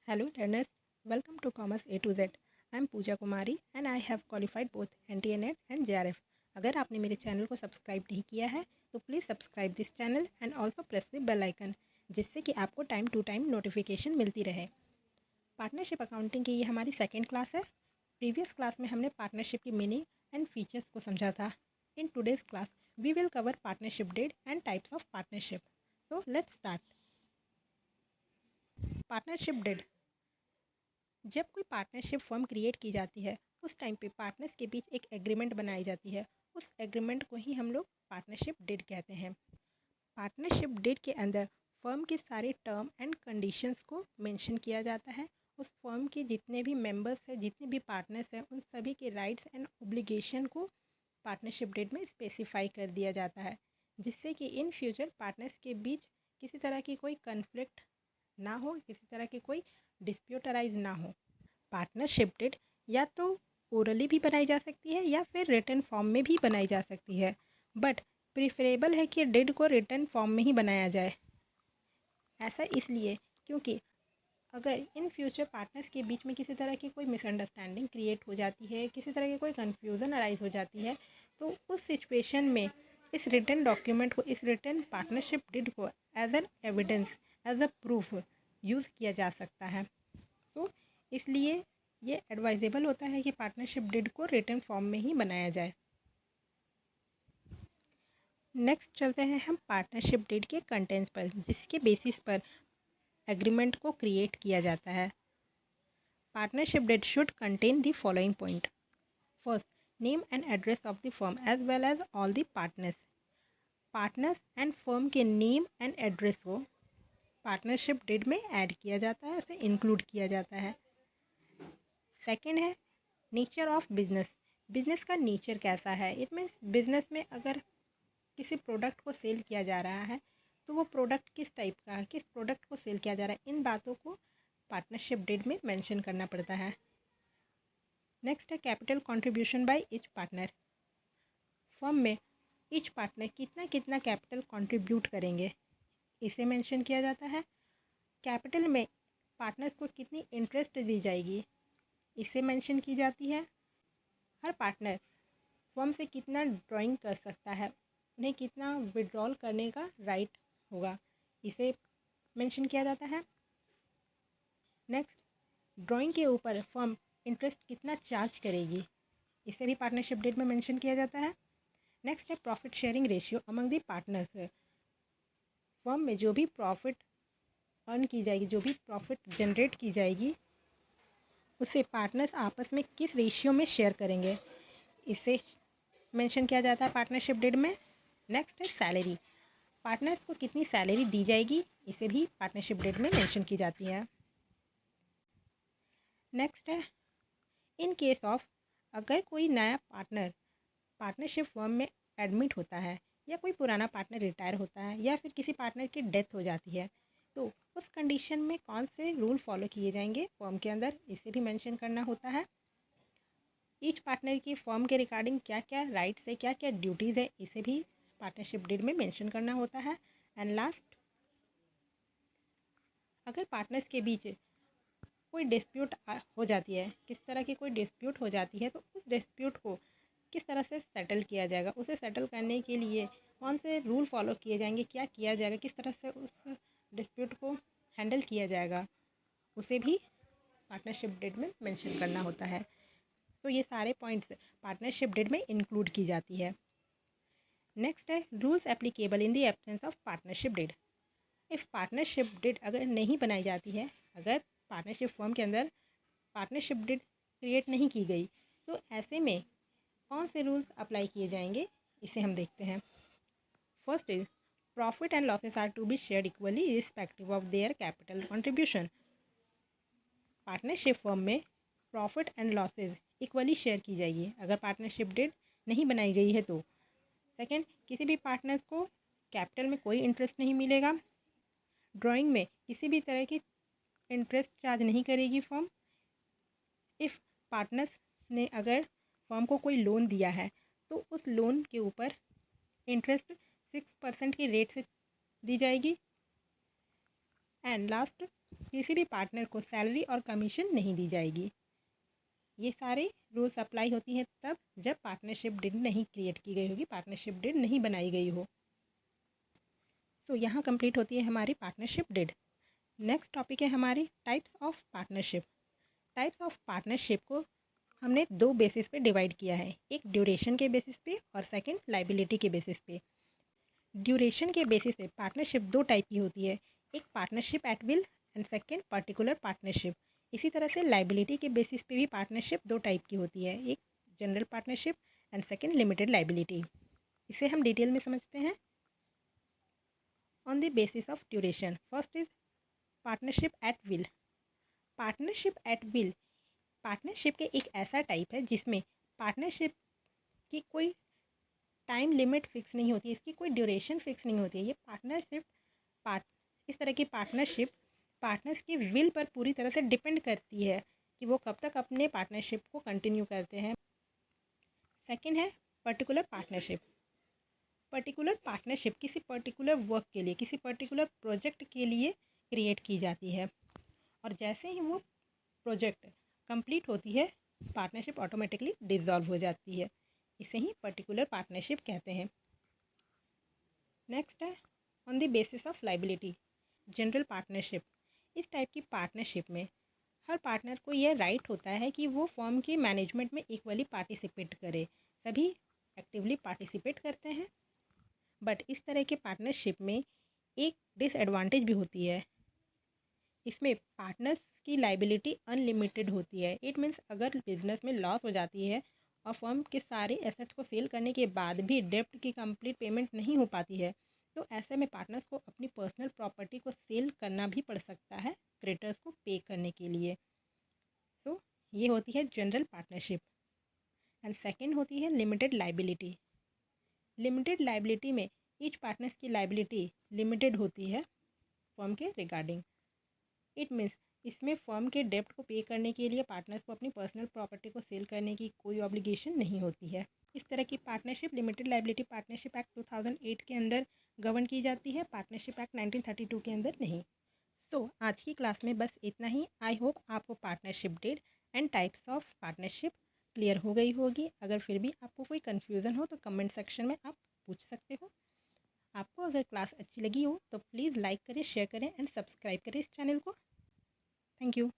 Hello learners, welcome to Commerce A to Z. I am Pooja Kumari and I have qualified both NTA-NET and JRF. अगर आपने मेरे channel को subscribe नहीं किया है तो please subscribe this channel and also press the bell icon जिससे कि आपको टाइम टू टाइम नोटिफिकेशन मिलती रहे। पार्टनरशिप अकाउंटिंग की ये हमारी सेकेंड क्लास है। प्रीवियस क्लास में हमने पार्टनरशिप की मीनिंग एंड फीचर्स को समझा था। In today's class we will cover partnership deed and types of partnership. So let's start. Partnership deed, जब कोई पार्टनरशिप फर्म क्रिएट की जाती है उस टाइम पे पार्टनर्स के बीच एक एग्रीमेंट बनाई जाती है। उस एग्रीमेंट को ही हम लोग पार्टनरशिप डीड कहते हैं। पार्टनरशिप डीड के अंदर फर्म के सारे टर्म एंड कंडीशंस को मेंशन किया जाता है। उस फर्म के जितने भी मेंबर्स हैं, जितने भी पार्टनर्स हैं, उन सभी के राइट्स एंड ऑब्लिगेशन को पार्टनरशिप डीड में स्पेसिफाई कर दिया जाता है, जिससे कि इन फ्यूचर पार्टनर्स के बीच किसी तरह की कोई कन्फ्लिक्ट ना हो, किसी तरह की कोई डिस्प्यूट अराइज ना हो। पार्टनरशिप डीड या तो ओरली भी बनाई जा सकती है या फिर रिटन फॉर्म में भी बनाई जा सकती है, बट प्रिफरेबल है कि डीड को रिटन फॉर्म में ही बनाया जाए। ऐसा इसलिए क्योंकि अगर इन फ्यूचर पार्टनर्स के बीच में किसी तरह की कोई मिसअंडरस्टैंडिंग क्रिएट हो जाती है, किसी तरह की कोई कन्फ्यूज़न अराइज हो जाती है, तो उस सिचुएशन में इस रिटन डॉक्यूमेंट को, इस रिटन पार्टनरशिप डीड को as an evidence, as a proof use किया जा सकता है। तो इसलिए ये एडवाइजेबल होता है कि पार्टनरशिप डीड को रिटन फॉर्म में ही बनाया जाए। नेक्स्ट चलते हैं हम पार्टनरशिप डीड के कंटेंट्स पर, जिसके बेसिस पर एग्रीमेंट को क्रिएट किया जाता है। Partnership deed should contain the following point. First, name and address of the firm as well as all the partners. Partners and firm के नेम एंड एड्रेस को पार्टनरशिप डीड में add किया जाता है, उसे इंक्लूड किया जाता है। सेकेंड है नेचर ऑफ बिजनेस। बिजनेस का नेचर कैसा है। इट मीन्स बिजनेस में अगर किसी प्रोडक्ट को सेल किया जा रहा है तो वो प्रोडक्ट किस टाइप का है, किस प्रोडक्ट को सेल किया जा रहा है, इन बातों को पार्टनरशिप डीड में मेंशन करना पड़ता है। नेक्स्ट है capital contribution by each partner. Firm में ईच पार्टनर कितना कितना कैपिटल कंट्रीब्यूट करेंगे, इसे मेंशन किया जाता है। कैपिटल में पार्टनर्स को कितनी इंटरेस्ट दी जाएगी, इसे मेंशन की जाती है। हर पार्टनर फर्म से कितना ड्राइंग कर सकता है, उन्हें कितना विड्रॉल करने का राइट होगा, इसे मेंशन किया जाता है। नेक्स्ट, ड्राइंग के ऊपर फर्म इंटरेस्ट कितना चार्ज करेगी, इसे भी पार्टनरशिप डीड में मेंशन किया जाता है। नेक्स्ट है profit sharing ratio among the partners. Firm में जो भी प्रॉफिट अर्न की जाएगी, जो भी प्रॉफिट जनरेट की जाएगी, उसे पार्टनर्स आपस में किस रेशियो में शेयर करेंगे, इसे मेंशन किया जाता है पार्टनरशिप डीड में। नेक्स्ट है सैलरी। पार्टनर्स को कितनी सैलरी दी जाएगी, इसे भी पार्टनरशिप डीड में मेंशन की जाती है। नेक्स्ट है इन केस ऑफ, अगर कोई नया पार्टनर पार्टनरशिप फर्म में एडमिट होता है या कोई पुराना पार्टनर रिटायर होता है या फिर किसी पार्टनर की डेथ हो जाती है, तो उस कंडीशन में कौन से रूल फॉलो किए जाएंगे फर्म के अंदर, इसे भी मेंशन करना होता है। ईच पार्टनर की फर्म के रिगार्डिंग क्या क्या राइट्स है, क्या क्या ड्यूटीज़ है, इसे भी पार्टनरशिप डीड में मेंशन करना होता है। एंड लास्ट, अगर पार्टनर्स के बीच कोई डिस्प्यूट हो जाती है, किस तरह की कोई डिस्प्यूट हो जाती है, तो उस डिस्प्यूट को किस तरह से सेटल किया जाएगा, उसे सेटल करने के लिए कौन से रूल फॉलो किए जाएंगे, क्या किया जाएगा, किस तरह से उस डिस्प्यूट को हैंडल किया जाएगा, उसे भी पार्टनरशिप डीड में मेंशन करना होता है। तो ये सारे पॉइंट्स पार्टनरशिप डीड में इंक्लूड की जाती है। नेक्स्ट है rules applicable in the absence of partnership deed. If partnership deed अगर नहीं बनाई जाती है, अगर पार्टनरशिप फर्म के अंदर पार्टनरशिप डीड क्रिएट नहीं की गई, तो ऐसे में कौन से रूल्स अप्लाई किए जाएंगे, इसे हम देखते हैं। First is profit and losses are to be shared equally respective of their capital contribution. Partnership firm में profit and losses equally share की जाएगी अगर पार्टनरशिप डीड नहीं बनाई गई है तो। सेकेंड, किसी भी पार्टनर्स को कैपिटल में कोई इंटरेस्ट नहीं मिलेगा। ड्राइंग में किसी भी तरह की इंटरेस्ट चार्ज नहीं करेगी फर्म। इफ़ पार्टनर्स ने अगर फर्म को कोई लोन दिया है तो उस लोन के ऊपर इंटरेस्ट 6% के रेट से दी जाएगी। एंड लास्ट, किसी भी पार्टनर को सैलरी और कमीशन नहीं दी जाएगी। ये सारे रूल्स अप्लाई होती हैं तब जब पार्टनरशिप डीड नहीं क्रिएट की गई होगी, पार्टनरशिप डीड नहीं बनाई गई हो। तो यहाँ कंप्लीट होती है हमारी पार्टनरशिप डीड। नेक्स्ट टॉपिक है हमारी types of partnership. Types of partnership को हमने दो बेसिस पे डिवाइड किया है, एक ड्यूरेशन के बेसिस पे और सेकंड लाइबिलिटी के बेसिस पे। ड्यूरेशन के बेसिस पे पार्टनरशिप दो टाइप की होती है, एक partnership at will and second particular partnership. इसी तरह से लाइबिलिटी के बेसिस पे भी पार्टनरशिप दो टाइप की होती है, एक general partnership and second limited liability. इसे हम डिटेल में समझते हैं। On the basis of duration, first is partnership at will. Partnership at will partnership के एक ऐसा टाइप है जिसमें पार्टनरशिप की कोई टाइम लिमिट फिक्स नहीं होती है, इसकी कोई ड्यूरेशन फिक्स नहीं होती है। ये इस तरह की पार्टनरशिप पार्टनर्स की विल पर पूरी तरह से डिपेंड करती है कि वो कब तक अपने पार्टनरशिप को कंटिन्यू करते हैं। सेकंड है पर्टिकुलर पार्टनरशिप। पर्टिकुलर पार्टनरशिप किसी पर्टिकुलर वर्क के लिए, किसी पर्टिकुलर प्रोजेक्ट के लिए क्रिएट की जाती है और जैसे ही वो प्रोजेक्ट कंप्लीट होती है पार्टनरशिप ऑटोमेटिकली डिसॉल्व हो जाती है। इसे ही पर्टिकुलर पार्टनरशिप कहते हैं। नेक्स्ट है on the basis of liability, general partnership. इस टाइप की पार्टनरशिप में हर पार्टनर को यह राइट होता है कि वो फर्म के मैनेजमेंट में इक्वली पार्टिसिपेट करे। सभी एक्टिवली पार्टिसिपेट करते हैं, बट इस तरह के पार्टनरशिप में एक डिसएडवांटेज भी होती है। इसमें पार्टनर्स की लाइबिलिटी अनलिमिटेड होती है। इट मीन्स अगर बिजनेस में लॉस हो जाती है और फर्म के सारे एसेट्स को सेल करने के बाद भी डेप्ट की कंप्लीट पेमेंट नहीं हो पाती है, तो ऐसे में पार्टनर्स को अपनी पर्सनल प्रॉपर्टी को सेल करना भी पड़ सकता है क्रेडिटर्स को पे करने के लिए। तो ये होती है जनरल पार्टनरशिप। एंड सेकेंड होती है लिमिटेड लाइबिलिटी। लिमिटेड लाइबिलिटी में ईच पार्टनर्स की लाइबिलिटी लिमिटेड होती है फर्म के रिगार्डिंग। इट मीन्स इसमें फर्म के डेप्ट को पे करने के लिए पार्टनर्स को अपनी पर्सनल प्रॉपर्टी को सेल करने की कोई ऑब्लिगेशन नहीं होती है। इस तरह की partnership limited liability partnership act 2008 के अंदर गवर्न की जाती है, पार्टनरशिप एक्ट 1932 के अंदर नहीं। तो आज की क्लास में बस इतना ही। आई होप आपको partnership deed and types of partnership clear हो गई होगी। अगर फिर भी आपको कोई कन्फ्यूज़न हो तो कमेंट सेक्शन में आप पूछ सकते हो। आपको अगर क्लास अच्छी लगी हो तो प्लीज़ लाइक करें, शेयर करें एंड सब्सक्राइब करें इस चैनल को। Thank you.